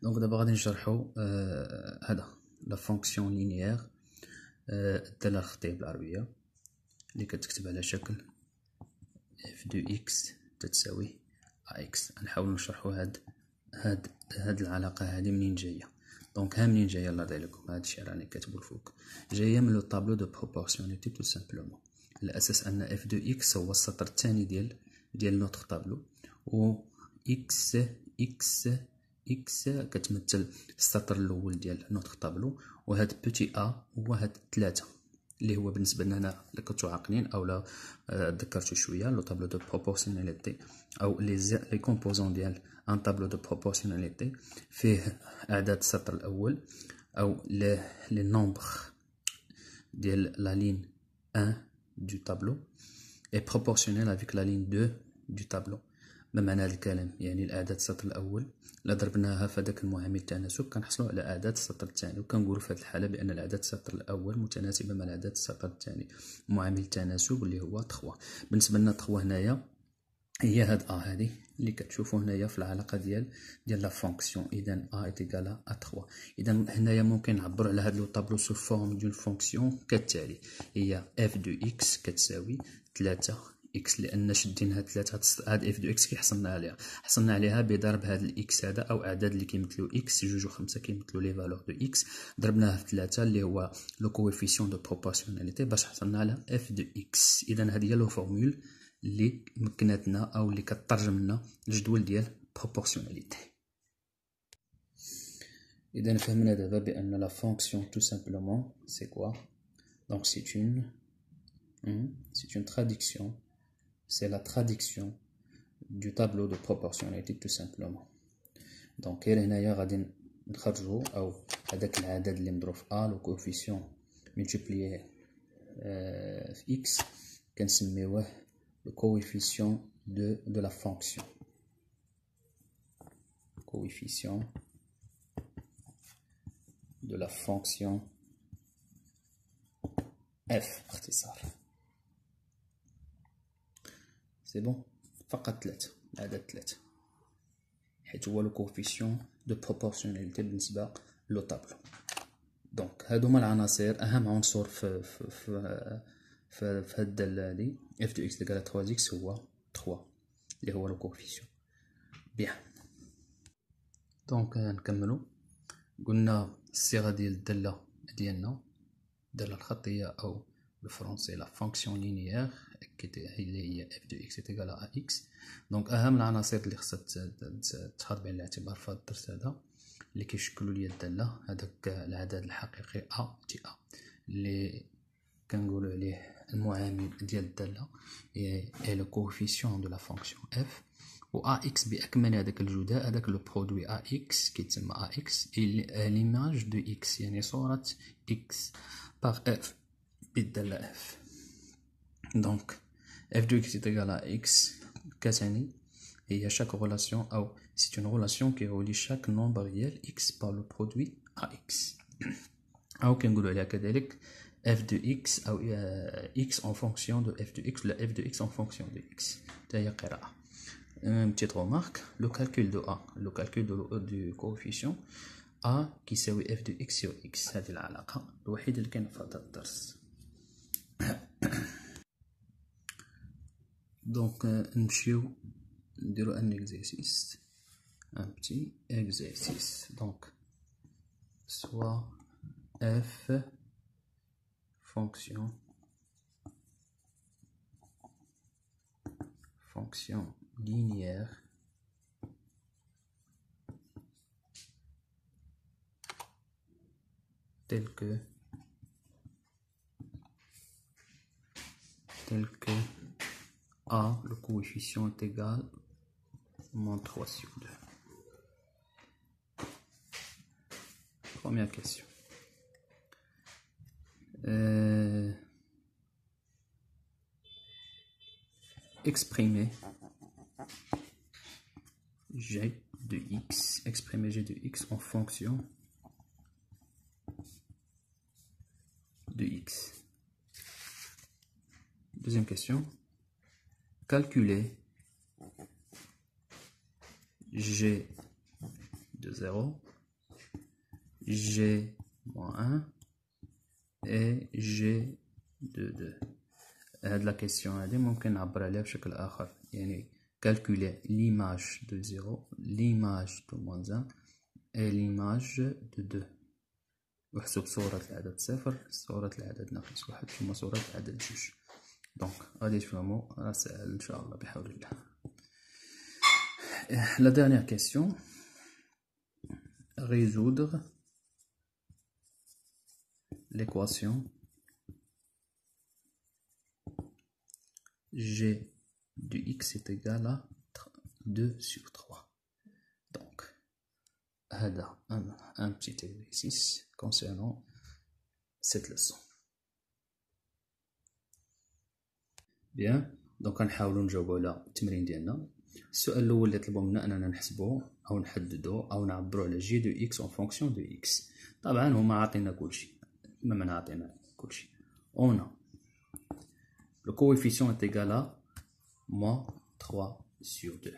دونك دابا غادي نشرحو هذا لا فونكسيون لينيير الدالة الخطية بالعربية اللي كتكتب على شكل اف دو اكس تتساوي اكس. نحاول نشرحو هاد العلاقة هادي منين جاية. دونك ها منين جاية. الله يرضي عليكم، هادشي راني كاتبو الفوق، جاية من لو طابلو دو بروبورسيوناليتي تو سامبلومون. على اساس ان اف دو اكس هو السطر الثاني ديال نوتر طابلو، و اكس كتمثل السطر الاول ديال نوتر طابلو، وهاد بوتي ا هو هاد 3 اللي هو بالنسبه لنا هنا اللي كنتو عاقلين اولا ذكرتو شويه. لو طابلو دو بروبورسيوناليتي او لي كومبوزون ديال ان طابلو دو بروبورسيوناليتي فيه اعداد السطر الاول او لي نومبر ديال لا لين 1 du tableau est proportionnel avec la ligne 2 du tableau. ما معنى هذا الكلام؟ يعني الاعداد السطر الاول الا ضربناها في هذاك المعامل التناسب كنحصلوا على اعداد السطر الثاني، وكنقولوا في هذه الحاله بان الاعداد السطر الاول متناسبه مع الاعداد السطر الثاني. معامل التناسب اللي هو 3. بالنسبه لنا 3 هنايا هي هاد هذه اللي كتشوفوا هنايا في العلاقه ديال لا فونكسيون. اذا ايت ايكال ا 3. اذا هنايا ممكن نعبروا على هاد لو طابلو سو فورم دون فونكسيون كالتالي: هي اف دو اكس كتساوي 3 اكس، لان شدينا هاد 3 هاد اف دو اكس كيحصلنا عليها بضرب هاد الاكس هذا او اعداد اللي كيمثلوا اكس. 2 و 5 كيمثلوا لي فالور دو اكس، ضربناها في 3 اللي هو لو كوفيسيون دو بروبورسيوناليتي باش حصلنا على اف دو اكس. اذا هذه هي لو فورمول اللي مكنتنا او اللي كترجم لنا الجدول ديال بروبورسيوناليتي. اذا فهمنا دابا بان لا فونكسيون tout simplement c'est quoi. Donc c'est une traduction, c'est la traduction du tableau de proportionnalité tout simplement. Donc هنايا غادي نخرجوا او هذاك العدد اللي مضروب في ا لو كوفيسيون ملتيبليي في x كنسميوه le coefficient de la fonction. Coefficient de la fonction f باختصار. سي بون. فقط 3 العدد 3 حيت هو لو كوفيسيون دو بروبورسيوناليتي بالنسبه لو طابلو. دونك هادو هما العناصر، اهم عنصر في هاد الداله هادي اف دو اكس ديال 3 اكس هو 3 اللي هو لو كوفيسيون. بيان. دونك نكملو. قلنا الصيغه ديال الداله ديالنا الداله الخطيه او بالفرنسي لا فونكسيون لينيير اللي هي اف دو اكس ايكال ا اكس. دونك اهم العناصر اللي خصها تاخذ بعين الاعتبار في هذا الدرس هذا اللي كيشكلوا لي الداله، هذاك العدد الحقيقي ا تي ا اللي كنقولوا عليه المعامل ديال الداله هي لو كوفيسيون دو لا فونكسيون اف، و ا اكس باكمل هذاك الجداء، هذاك لو برودوي ا اكس كيتسمى ا اكس ليماج دو اكس، يعني صوره اكس باغ اف بالداله اف. دونك اف دو اكس ايكال ا اكس كتعني هي شاك غولاسيون او سي اون غولاسيون كيغولي شاك نومبر ديال اكس باغ لو برودوي ا اكس، او كنقولوا عليها كذلك f de x او x en fonction de f de x ou la f de x en fonction de x. تاهي قراءة. Une petite remarque, le calcul de a, le calcul du coefficient a كيساوي f de x sur x. هذه العلاقة الوحيدة اللي كاينة في هذا الدرس. دونك نمشيو نديرو ان exercice, un petit exercice. Donc soit f fonction linéaire telle que a le coefficient est égal moins 3 sur 2. Première question. Exprimer g de x en fonction de x. Deuxième question. Calculer g de 0 G moins 1 et G de 2. هاد la question هادي ممكن نعبر عليها بشكل آخر، يعني calculer l'image de 0, l'image de moins 1 et l'image de 2. وحسب صورة العدد 0 صورة العدد ناقص 1 ثم صورة العدد 2. دونك غادي تفهموا راه ساهل إن شاء الله بحول الله. La dernière question, résoudre l'équation g du x est égal à 2 sur 3. Donc, un petit exercice concernant cette leçon. Bien, donc غنحاولوا نجاوبوا على التمرين ديالنا. السؤال الاول اللي طلبوا منا اننا نحسبوا او نحددوا او نعبروا على جي دو اكس اون فونكسيون دو اكس. طبعا هما عاطينا كلشي، كما من عاطينا كلشي. On a le coefficient est égal à moins 3 sur 2.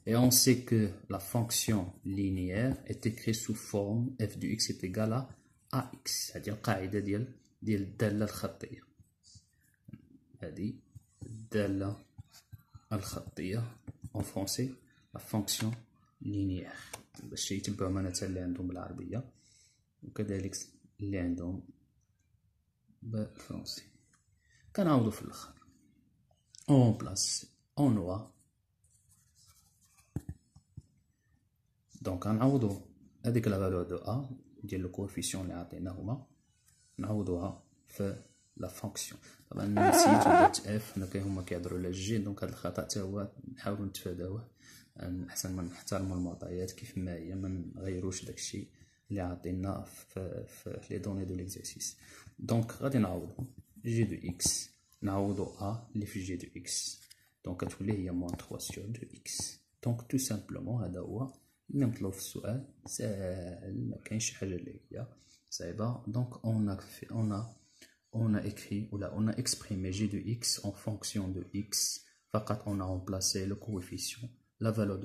Et on sait que la fonction linéaire est écrite sous forme f de x est égal à ax. هذه القاعدة ديال الدالة الخطية. هذه الدالة الخطية en français la fonction linéaire. باش يتبعوا معنا حتى اللي عندهم بالعربية وكذلك اللي عندهم بالفرنسي. كنعاودو في الاخر اون بلاس اون نوا. دونك غنعوضو هذيك لا فالور دو ا ديال لو كوفيسيون اللي عطيناهما نعوضوها في لا فونكسيون. طبعا نسيت ولات اف، هنا هما كيهضروا على جي، دونك هذا الخطا حتى هو نحاولوا نتفاداوه. احسن ما نحترموا المعطيات كيف ما هي، ما نغيروش داكشي اللي عطينا في لي دوني دو ليكزارسيس. دونك غادي نعوضو جي دو اكس، نعوضو ا اللي في جي دو اكس، دونك كتولي هي موان 3 سور 2 اكس. دونك تو سامبلومون هذا هو اللي مطلوب في السؤال، ساهل ما كاينش حاجه اللي هي صعيبه. دونك on a écrit ou là on a exprimé g de x en fonction de x. فقط on a remplacé le coefficient, la valeur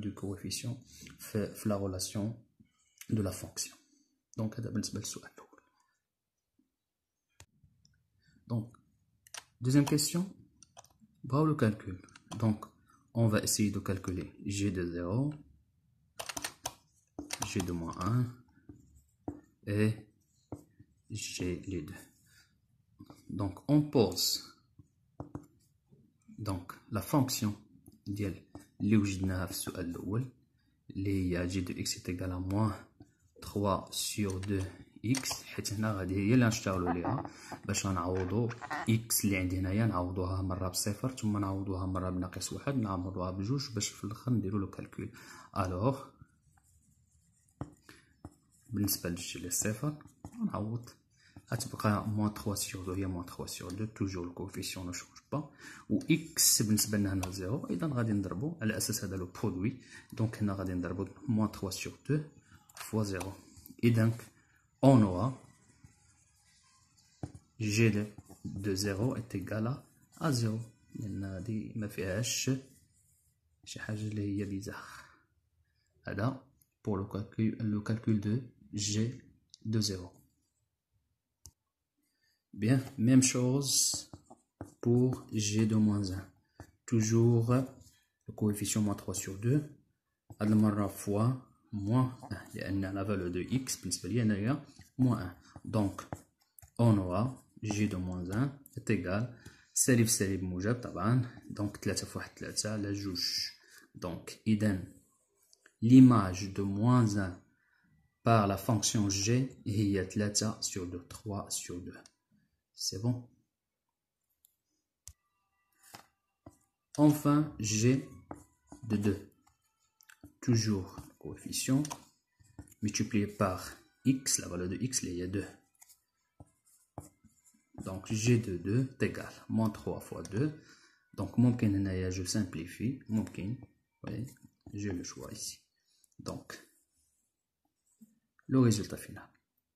du coefficient في la relation de la fonction. Donc هذا بالنسبه للسؤال الاول. Donc deuxième question, bravo le calcul. Donc on va essayer de calculer g de 0, g de moins 1 et g les deux. Donc on pose donc la fonction ديال اللي وجدناها في السؤال الاول اللي هي g de x est égal à moins 3 sur 2 x، حيت هنا غادي هي اللي غنشتغلوا عليها باش غنعوضوا x اللي عندي هنايا نعوضوها مره بصفر ثم نعوضوها مره بناقص واحد نعوضوها بجوج باش في الاخر نديروا لو كالكول. الوغ بالنسبه للجي للصفر نعوض غتبقى موان 3 سور 2 هي موان 3 سور 2 توجور الكوفيسيون ما شونج با، و اكس بالنسبه لنا هنا زيرو، اذا غادي نضربو على اساس هذا لو برودوي. دونك هنا غادي نضربو موان 3 سور 2 فوا زيرو. اذا اون اورا جي دو زيرو est égal à زيرو، لان هادي ما فيهاش شي حاجه اللي هي بيزار. هذا pour le calcul de g de 0. Bien, même chose pour g de moins 1. Toujours le coefficient moins 3 sur 2. هاد المرة fois moins 1 لأن la valeur de x بالنسبة لي هنايا moins 1. Donc on aura g de moins 1 est égal سالب سالب موجب طبعا، donc 3 في 1 3 على جوج. Donc إذا l'image de moins 1 par la fonction g هي 3 sur 2 3 sur 2. C'est bon. Enfin, g de 2. Toujours le coefficient multiplié par x, la valeur de x, il y a 2. Donc g de 2 est égal à moins 3 fois 2. Donc, je simplifie. Oui, j'ai le choix ici. Donc, le résultat final.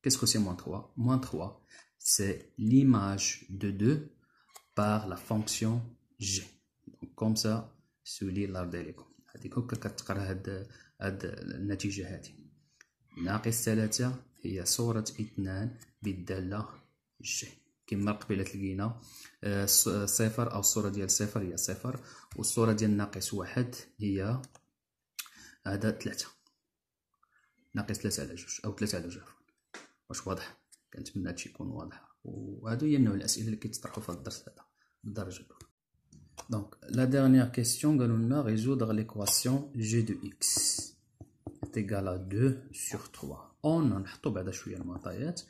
Qu'est-ce que c'est moins 3? Moins 3, c'est l'image de 2 par la fonction g. Donc, comme ça, سولي الله يرضي عليكم. هذيك هكا كتقرا هاد النتيجة هادي. ناقص 3 هي صورة 2 بالدالة ج. كما قبيله لقينا صفر، أو الصورة ديال صفر هي صفر، والصورة ديال ناقص 1 هي هذا 3. ناقص 3 على 2 أو 3 على 2 عفوا. واش واضح؟ كنتمنى هادشي يكون واضح. وهادو هي نوع الأسئلة اللي كيتطرحو في هاد الدرس هذا بالدرجة الأولى. دونك لا ديرنيير كيسيون قالوا لنا ريزودر ليكواسيون جي دو إكس est égal à 2 sur 3. اون نحطو بعدا شويه المعطيات.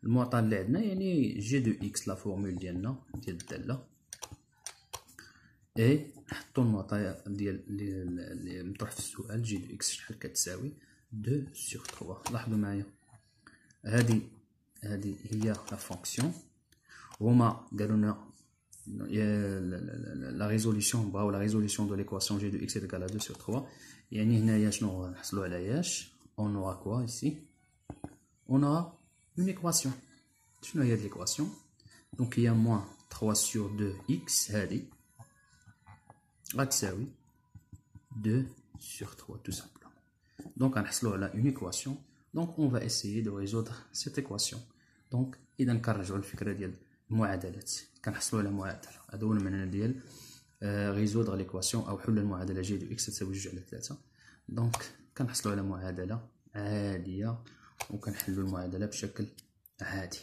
المعطى اللي عندنا يعني جي دو اكس لا فورمول ديالنا ديال الداله، اي نحطو المعطى ديال اللي مطروح في السؤال جي دو اكس شحال كتساوي 2 sur 3. لاحظوا معايا هذه هي لا فونكسيون. هما قالوا لنا لا ريزوليسيون، بغاو لا ريزوليسيون دو ليكواسيون جي دو اكس est égal à 2 sur 3. يعني هنايا شنو غنحصلو على ياش؟ on aura quoi ici? on aura une équation. شنو هي هاد ليكواسيون؟ دونك هي موان 3 sur 2 x هادي غتساوي 2 sur 3 tout simplement. دونك غنحصلو على une équation. دونك on va essayer de résoudre cette équation. دونك اذا كنرجعو للفكره ديال المعادلات، كنحصلو على معادله. هذا هو المعنى ديال résoudre l'équation أو حل المعادلة جي دو إكس تساوي 2 على 3. دونك كنحصلو على معادلة عادية وكنحلو المعادلة بشكل عادي.